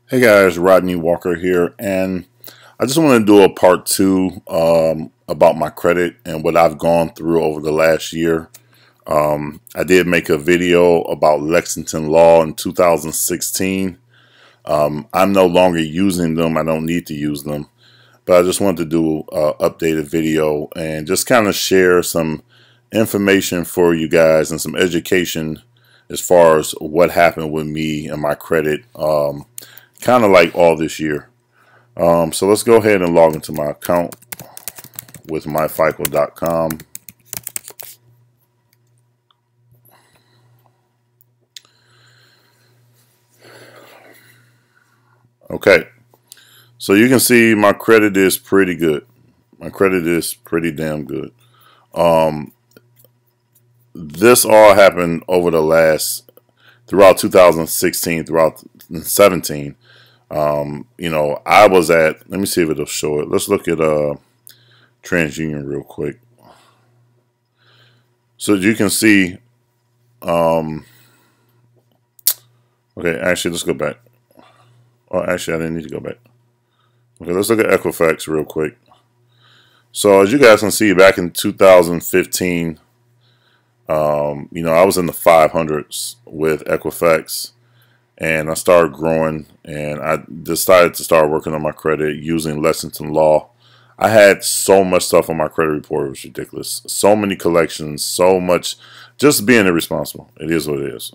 Hey guys, Rodney Walker here, and I just want to do a part two about my credit and what I've gone through over the last year. I did make a video about Lexington Law in 2016. I'm no longer using them. I don't need to use them, but I just wanted to do an updated video and just kind of share some information for you guys and some education as far as what happened with me and my credit. Kind of like all this year. So let's go ahead and log into my account with myfico.com. Okay, so you can see my credit is pretty good. My credit is pretty damn good. This all happened over the throughout 2016, throughout 2017. I was at, let me see if it'll show it. Let's look at TransUnion real quick. So you can see, okay, actually, let's go back. Oh, actually, I didn't need to go back. Okay, let's look at Equifax real quick. So as you guys can see, back in 2015, I was in the 500s with Equifax. And I started growing, and I decided to start working on my credit using Lexington Law. I had so much stuff on my credit report, it was ridiculous. So many collections, so much, just being irresponsible. It is what it is,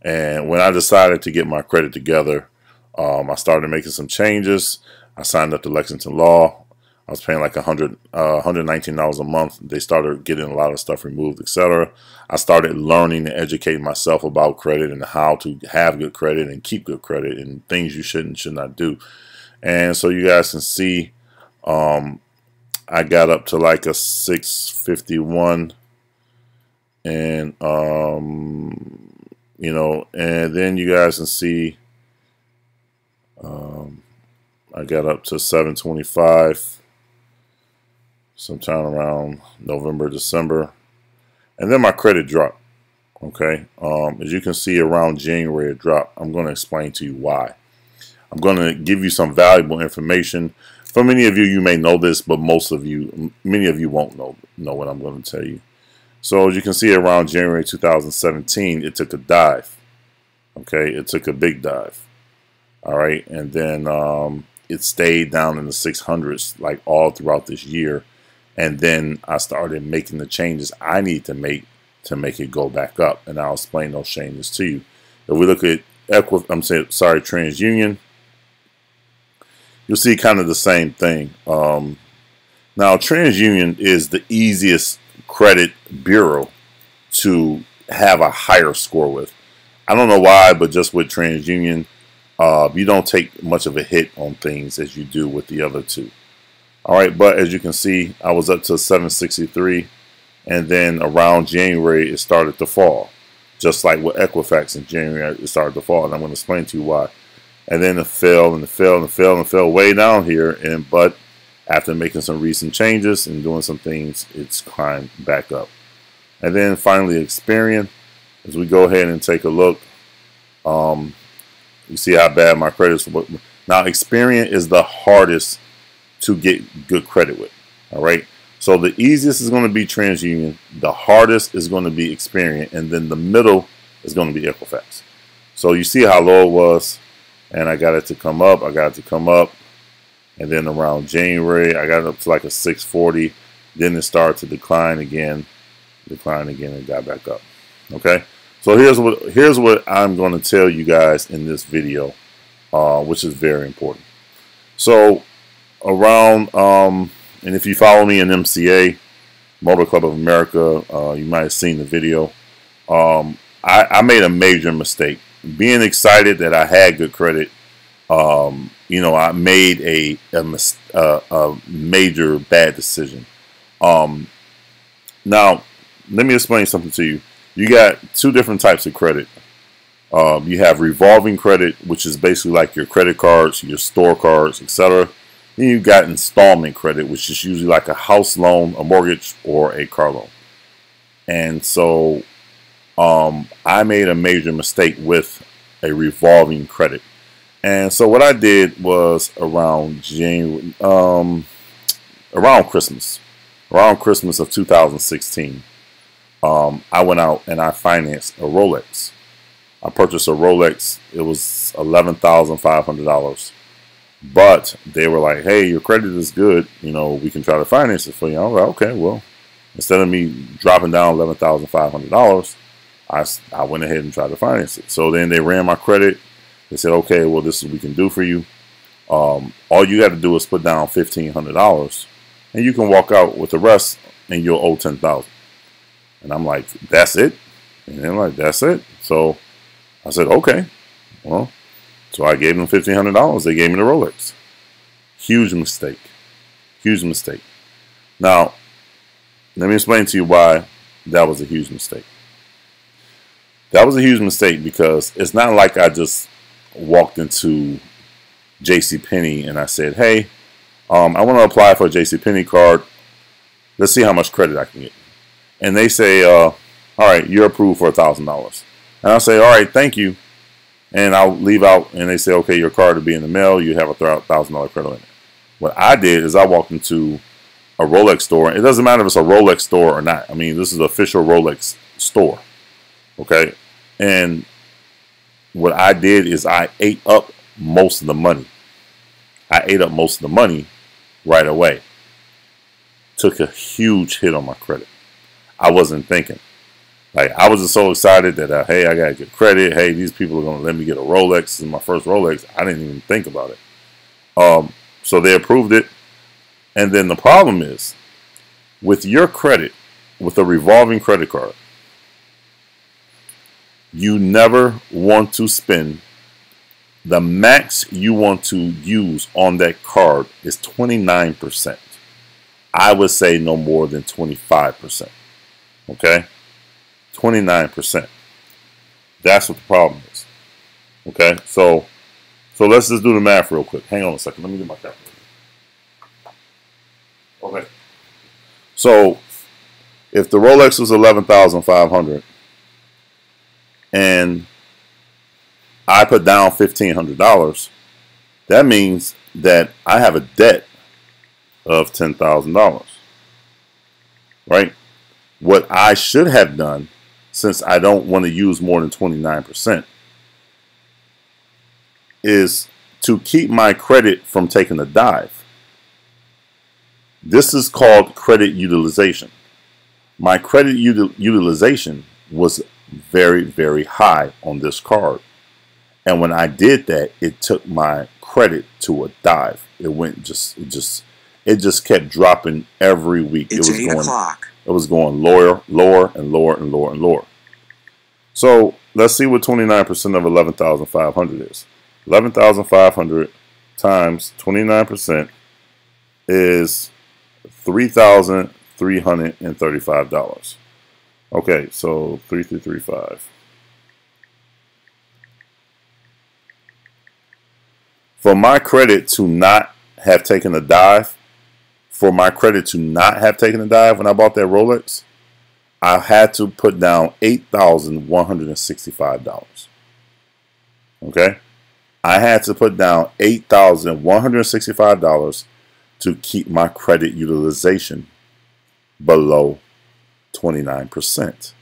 And when I decided to get my credit together, I started making some changes. I signed up to Lexington Law. I was paying like $119 a month. They started getting a lot of stuff removed, etc. I started learning and educating myself about credit and how to have good credit and keep good credit and things you should and should not do. And so you guys can see, I got up to like a 651, and and then you guys can see, I got up to 725. Sometime around November, December, and then my credit dropped. Okay, as you can see, around January it dropped. I'm going to explain to you why. I'm going to give you some valuable information. For many of you, you may know this, but many of you won't know what I'm going to tell you. So as you can see, around January 2017, it took a dive. Okay, it took a big dive. All right, and then it stayed down in the 600s like all throughout this year. And then I started making the changes I need to make it go back up, and I'll explain those changes to you. If we look at TransUnion, you'll see kind of the same thing. Now, TransUnion is the easiest credit bureau to have a higher score with. I don't know why, but just with TransUnion, you don't take much of a hit on things as you do with the other two. All right, but as you can see, I was up to 763, and then around January, it started to fall. Just like with Equifax in January, it started to fall, and I'm going to explain to you why. And then it fell, and it fell, and it fell, and it fell way down here, but after making some recent changes and doing some things, it's climbed back up. And then finally, Experian, as we go ahead and take a look, you see how bad my credit is. Now, Experian is the hardest to get good credit with. All right, so the easiest is going to be TransUnion, the hardest is going to be Experian, and then the middle is going to be Equifax. So you see how low it was, and I got it to come up, and then around January I got it up to like a 640. Then it started to decline again, and got back up. Okay, so here's what I'm going to tell you guys in this video, which is very important. So around, and if you follow me in MCA, Motor Club of America, you might have seen the video. I made a major mistake. Being excited that I had good credit, I made a major bad decision. Now, let me explain something to you. You got two different types of credit. You have revolving credit, which is basically like your credit cards, your store cards, etc. Then you've got installment credit, which is usually like a house loan, a mortgage, or a car loan. And so I made a major mistake with a revolving credit. And so what I did was around around Christmas of 2016, I went out and I financed a Rolex. I purchased a Rolex. It was $11,500. But they were like, hey, your credit is good. You know, we can try to finance it for you. I was like, okay, well, instead of me dropping down $11,500, I went ahead and tried to finance it. So then they ran my credit. They said, okay, well, this is what we can do for you. All you got to do is put down $1,500, and you can walk out with the rest, and you'll owe $10,000. And I'm like, that's it? And they're like, that's it. So I said, okay, well. So I gave them $1,500. They gave me the Rolex. Huge mistake. Huge mistake. Now, let me explain to you why that was a huge mistake. That was a huge mistake because it's not like I just walked into JCPenney and I said, hey, I want to apply for a JCPenney card. Let's see how much credit I can get. And they say, all right, you're approved for $1,000. And I'll say, all right, thank you. And I'll leave out, and they say, okay, your card will be in the mail. You have a $1,000 credit limit. What I did is I walked into a Rolex store. It doesn't matter if it's a Rolex store or not. I mean, this is the official Rolex store. Okay? And what I did is I ate up most of the money. I ate up most of the money right away. Took a huge hit on my credit. I wasn't thinking. Like, I was just so excited that, hey, I got to get credit. Hey, these people are going to let me get a Rolex. This is my first Rolex. I didn't even think about it. So they approved it. And then the problem is, with your credit, with a revolving credit card, you never want to spend, the max you want to use on that card is 29%. I would say no more than 25%. Okay? 29%. That's what the problem is. Okay, so let's just do the math real quick. Hang on a second. Let me get my calculator. Okay. So if the Rolex was $11,500 and I put down $1,500, that means that I have a debt of $10,000. Right? What I should have done, since I don't want to use more than 29%, is to keep my credit from taking a dive. This is called credit utilization. My credit utilization was very, very high on this card. And when I did that, it took my credit to a dive. It just kept dropping every week. It's 8 o'clock. It was going lower and lower and lower and lower. So let's see what 29% of 11,500 is. 11,500 times 29% is $3,335. Okay, so 3,335. For my credit to not have taken a dive, when I bought that Rolex, I had to put down $8,165. Okay? I had to put down $8,165 to keep my credit utilization below 29%.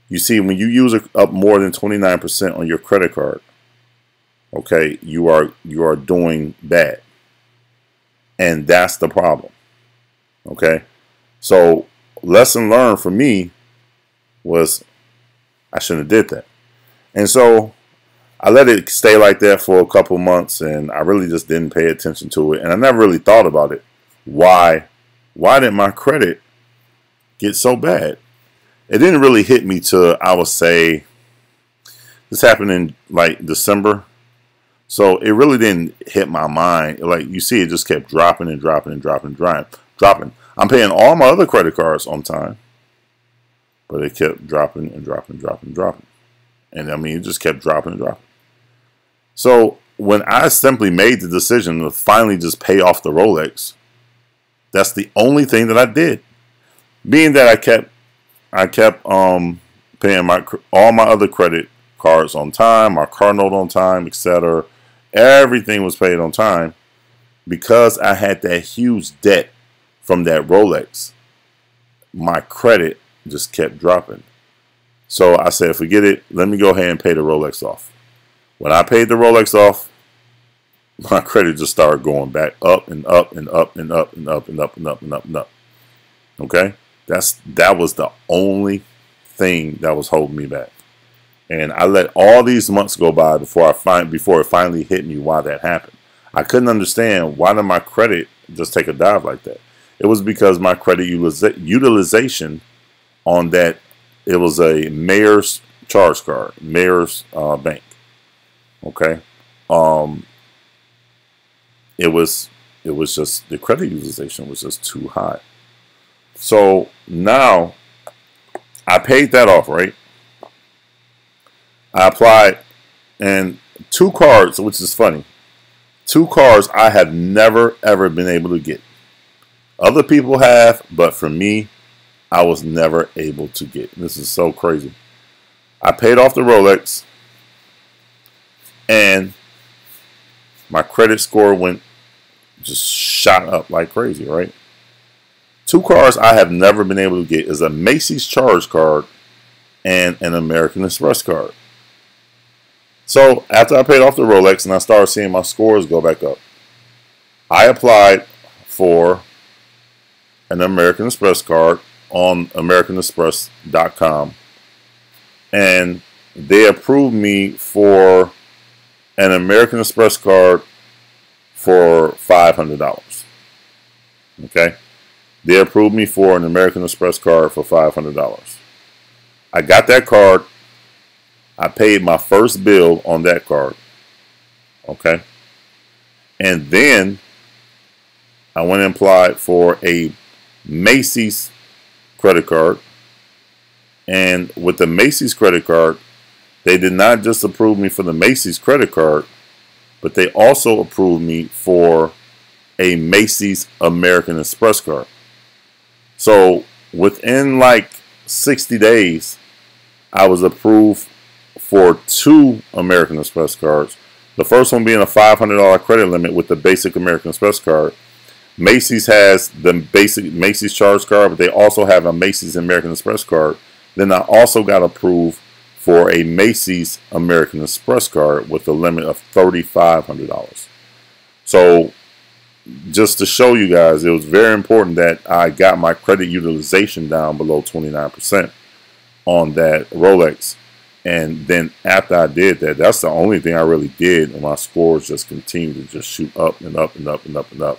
You see, when you use up more than 29% on your credit card, okay, you are doing bad. And that's the problem. Okay? So, lesson learned for me was I shouldn't have did that. And so I let it stay like that for a couple months, and I really just didn't pay attention to it. And I never really thought about it. Why did my credit get so bad? It didn't really hit me till, I would say, this happened in like December. So it really didn't hit my mind. Like, you see, it just kept dropping and dropping and dropping and dropping. I'm paying all my other credit cards on time, but it kept dropping and dropping and dropping and dropping. And I mean, it just kept dropping and dropping. So when I simply made the decision to finally just pay off the Rolex, that's the only thing that I did. Being that I kept paying all my other credit cards on time, my car note on time, etc. Everything was paid on time because I had that huge debt from that Rolex. My credit just kept dropping. So I said, forget it. Let me go ahead and pay the Rolex off. When I paid the Rolex off, my credit just started going back up and up and up and up and up and up and up and up and up. Okay? That was the only thing that was holding me back. And I let all these months go by before it finally hit me why that happened. I couldn't understand why did my credit just take a dive like that. It was because my credit utilization on that, it was a mayor's charge card, mayor's bank. Okay, it was just the credit utilization was just too high. So now I paid that off, right? I applied, and 2 cards, which is funny. 2 cards I have never ever been able to get. Other people have, but for me, I was never able to get. This is so crazy. I paid off the Rolex, and my credit score just shot up like crazy, right? 2 cards I have never been able to get is a Macy's charge card and an American Express card. So after I paid off the Rolex and I started seeing my scores go back up, I applied for an American Express card on AmericanExpress.com, and they approved me for an American Express card for $500. Okay, they approved me for an American Express card for $500. I got that card. I paid my first bill on that card. Okay, and then I went and applied for a Macy's credit card, and with the Macy's credit card, they did not just approve me for the Macy's credit card, but they also approved me for a Macy's American Express card. So within like 60 days, I was approved for 2 American Express cards. The first one being a $500 credit limit with the basic American Express card. Macy's has the basic Macy's charge card, but they also have a Macy's American Express card. Then I also got approved for a Macy's American Express card with a limit of $3,500. So just to show you guys, it was very important that I got my credit utilization down below 29% on that Rolex. And then after I did that, that's the only thing I really did, and my scores just continued to just shoot up and up and up and up and up.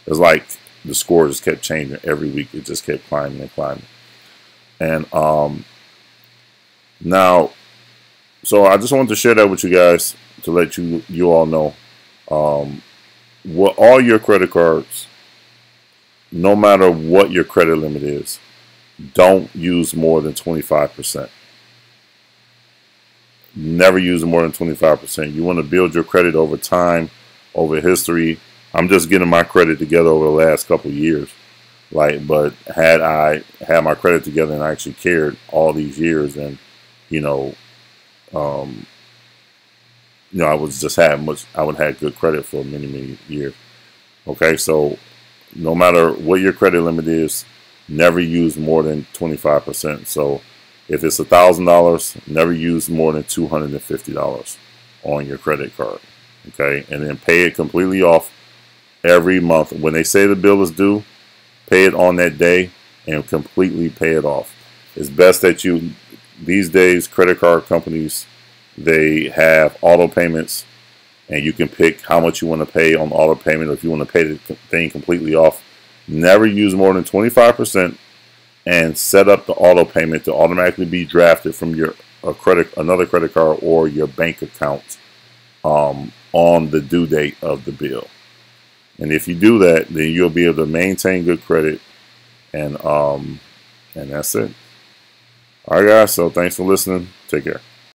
It's like the score just kept changing every week. It just kept climbing and climbing. And now, so I just wanted to share that with you guys to let you all know what all your credit cards, no matter what your credit limit is, don't use more than 25%. Never use more than 25%. You want to build your credit over time, over history. I'm just getting my credit together over the last couple of years. But had I had my credit together and I actually cared all these years, then, I was just I would have good credit for many, many years. Okay, so no matter what your credit limit is, never use more than 25%. So if it's $1,000, never use more than $250 on your credit card. Okay, and then pay it completely off every month. When they say the bill is due, pay it on that day and completely pay it off. It's best that these days, credit card companies, they have auto payments, and you can pick how much you want to pay on auto payment, or if you want to pay the thing completely off. Never use more than 25%, and set up the auto payment to automatically be drafted from your another credit card or your bank account on the due date of the bill. And if you do that, then you'll be able to maintain good credit, and that's it. All right, guys. So thanks for listening. Take care.